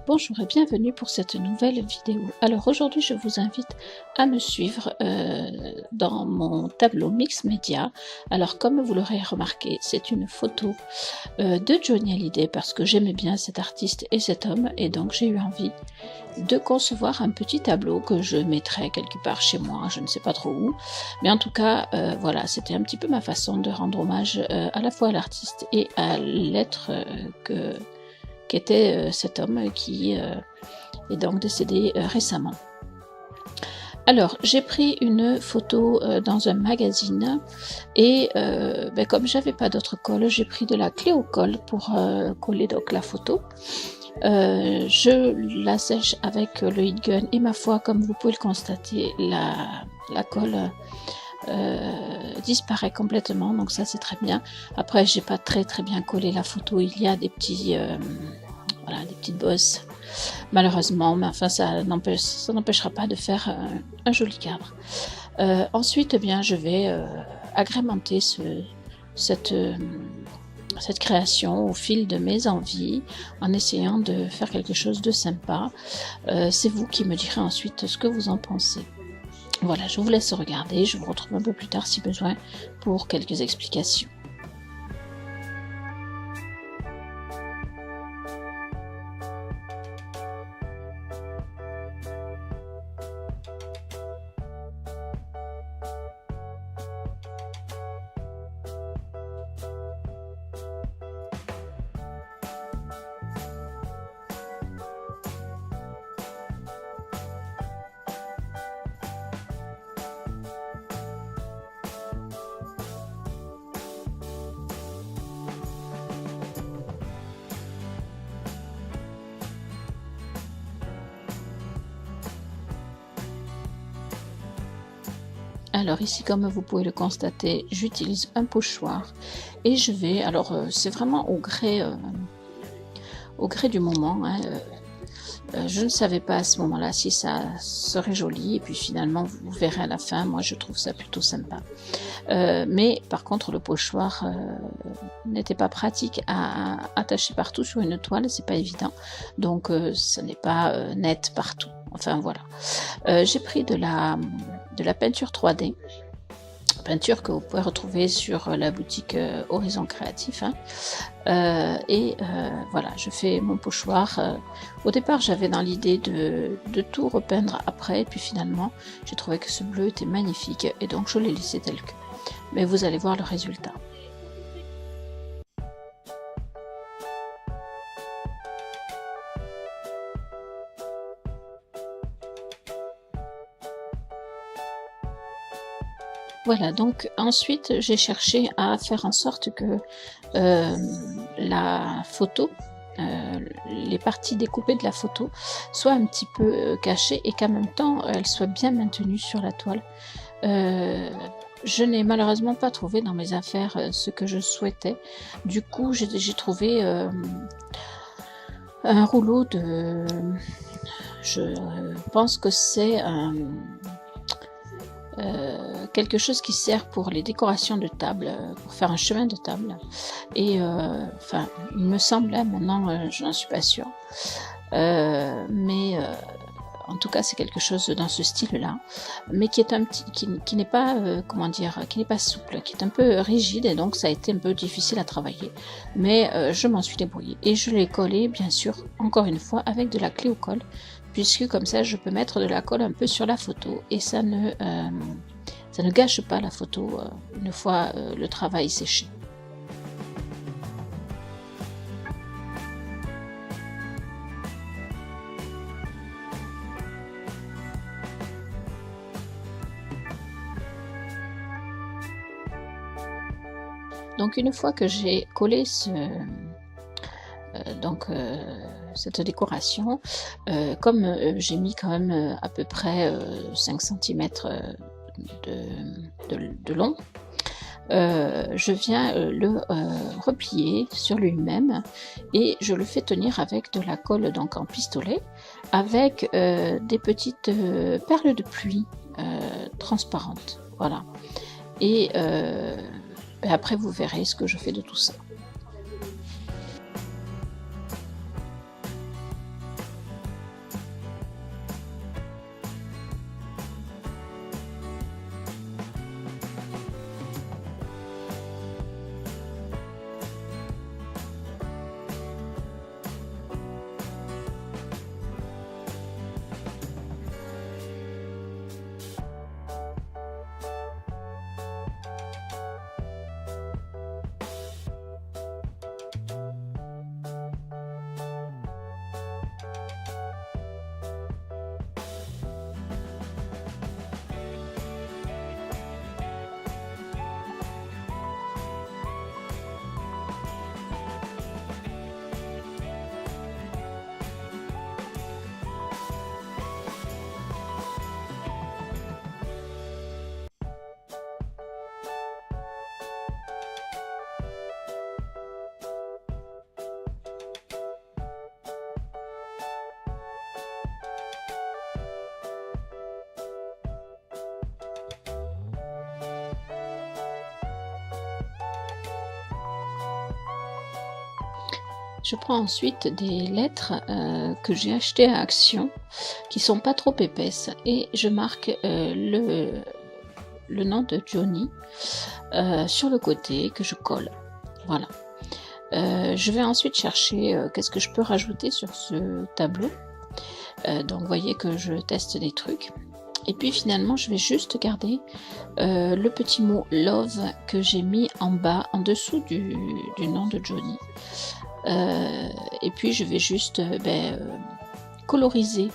Bonjour et bienvenue pour cette nouvelle vidéo. Alors aujourd'hui je vous invite à me suivre dans mon tableau Mix Media. Alors comme vous l'aurez remarqué, c'est une photo de Johnny Hallyday parce que j'aimais bien cet artiste et cet homme et donc j'ai eu envie de concevoir un petit tableau que je mettrai quelque part chez moi, je ne sais pas trop où, mais en tout cas voilà, c'était un petit peu ma façon de rendre hommage à la fois à l'artiste et à l'être qu'était cet homme qui est donc décédé récemment. Alors, j'ai pris une photo dans un magazine et comme j'avais pas d'autre colle, j'ai pris de la clé au colle pour coller donc la photo. Je la sèche avec le heat gun et ma foi, comme vous pouvez le constater, la colle disparaît complètement, donc ça c'est très bien. Après, j'ai pas très bien collé la photo, il y a des petits voilà, des petites bosses malheureusement, mais enfin ça n'empêchera pas de faire un joli cadre. Ensuite, eh bien, je vais agrémenter cette création au fil de mes envies, en essayant de faire quelque chose de sympa. C'est vous qui me direz ensuite ce que vous en pensez. Voilà, je vous laisse regarder, je vous retrouve un peu plus tard si besoin pour quelques explications. Alors ici, comme vous pouvez le constater, j'utilise un pochoir et je vais, alors c'est vraiment au gré du moment, hein, je ne savais pas à ce moment-là si ça serait joli et puis finalement vous verrez à la fin, moi je trouve ça plutôt sympa. Mais par contre le pochoir n'était pas pratique à attacher partout sur une toile, c'est pas évident, donc ce n'est pas net partout. Enfin voilà. J'ai pris de la peinture 3D, peinture que vous pouvez retrouver sur la boutique Horizon Créatif, hein. Voilà, je fais mon pochoir. Au départ j'avais dans l'idée de tout repeindre après, et puis finalement j'ai trouvé que ce bleu était magnifique et donc je l'ai laissé tel que. Mais vous allez voir le résultat. Voilà, donc ensuite j'ai cherché à faire en sorte que la photo, les parties découpées de la photo soient un petit peu cachées et qu'en même temps elles soient bien maintenues sur la toile. Je n'ai malheureusement pas trouvé dans mes affaires ce que je souhaitais. Du coup j'ai trouvé un rouleau de... Je pense que c'est quelque chose qui sert pour les décorations de table, pour faire un chemin de table, et enfin il me semble, hein, maintenant je n'en suis pas sûre, mais en tout cas c'est quelque chose dans ce style là, mais qui est un petit, qui n'est pas comment dire, qui n'est pas souple, qui est un peu rigide, et donc ça a été un peu difficile à travailler, mais je m'en suis débrouillée et je l'ai collé bien sûr encore une fois avec de la clé au colle, puisque comme ça je peux mettre de la colle un peu sur la photo et ça ne gâche pas la photo une fois le travail séché. Donc une fois que j'ai collé cette décoration, comme j'ai mis quand même à peu près 5 cm de long, je viens le replier sur lui-même et je le fais tenir avec de la colle donc en pistolet, avec des petites perles de pluie transparentes, voilà. Et après vous verrez ce que je fais de tout ça. Je prends ensuite des lettres que j'ai achetées à Action, qui sont pas trop épaisses, et je marque le nom de Johnny sur le côté que je colle. Voilà. Je vais ensuite chercher qu'est-ce que je peux rajouter sur ce tableau. Donc vous voyez que je teste des trucs. Et puis finalement, je vais juste garder le petit mot love que j'ai mis en bas, en dessous du nom de Johnny. Et puis je vais juste coloriser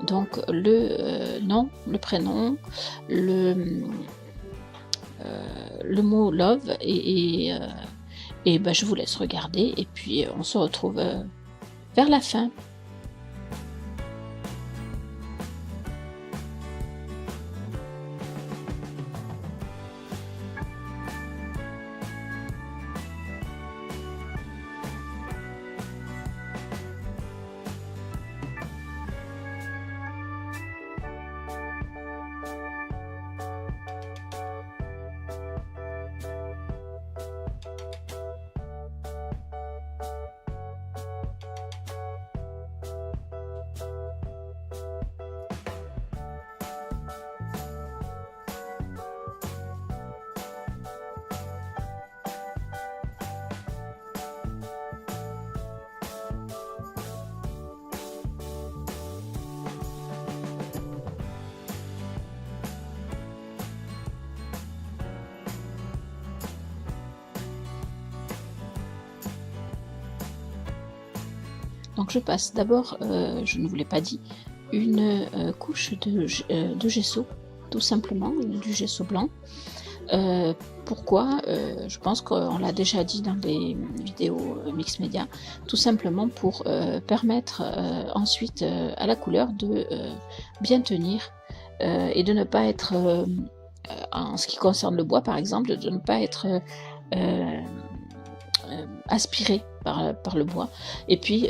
donc le nom, le prénom, le mot love et je vous laisse regarder et puis on se retrouve vers la fin. Donc je passe d'abord, je ne vous l'ai pas dit, une couche de gesso, tout simplement, du gesso blanc. Pourquoi je pense qu'on l'a déjà dit dans des vidéos mix média, tout simplement pour permettre ensuite à la couleur de bien tenir et de ne pas être, en ce qui concerne le bois par exemple, de ne pas être aspiré par le bois, et puis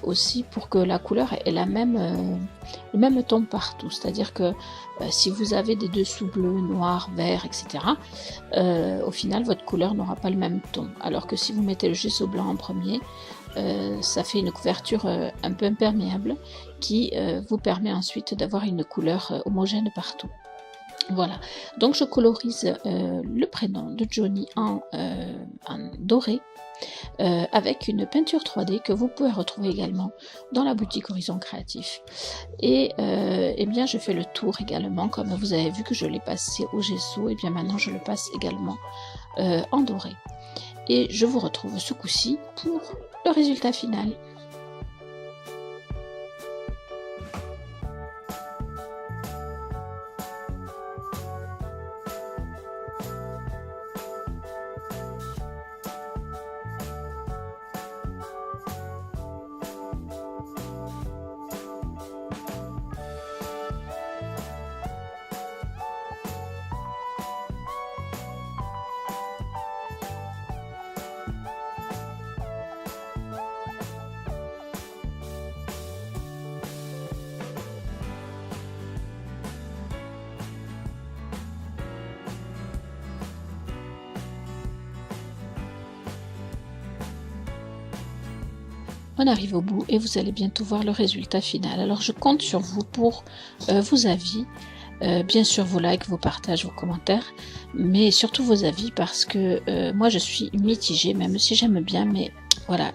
aussi pour que la couleur ait le même ton partout, c'est à dire que si vous avez des dessous bleus, noirs, verts, etc., au final votre couleur n'aura pas le même ton, alors que si vous mettez le gesso blanc en premier, ça fait une couverture un peu imperméable qui vous permet ensuite d'avoir une couleur homogène partout. Voilà, donc je colorise le prénom de Johnny en doré avec une peinture 3D que vous pouvez retrouver également dans la boutique Horizon Créatif. Et bien je fais le tour également, comme vous avez vu que je l'ai passé au gesso, et bien maintenant je le passe également en doré. Et je vous retrouve ce coup-ci pour le résultat final. On arrive au bout et vous allez bientôt voir le résultat final. Alors je compte sur vous pour vos avis, bien sûr vos likes, vos partages, vos commentaires, mais surtout vos avis parce que moi je suis mitigée, même si j'aime bien, mais voilà,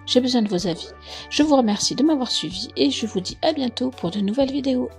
j'ai besoin de vos avis. Je vous remercie de m'avoir suivi et je vous dis à bientôt pour de nouvelles vidéos.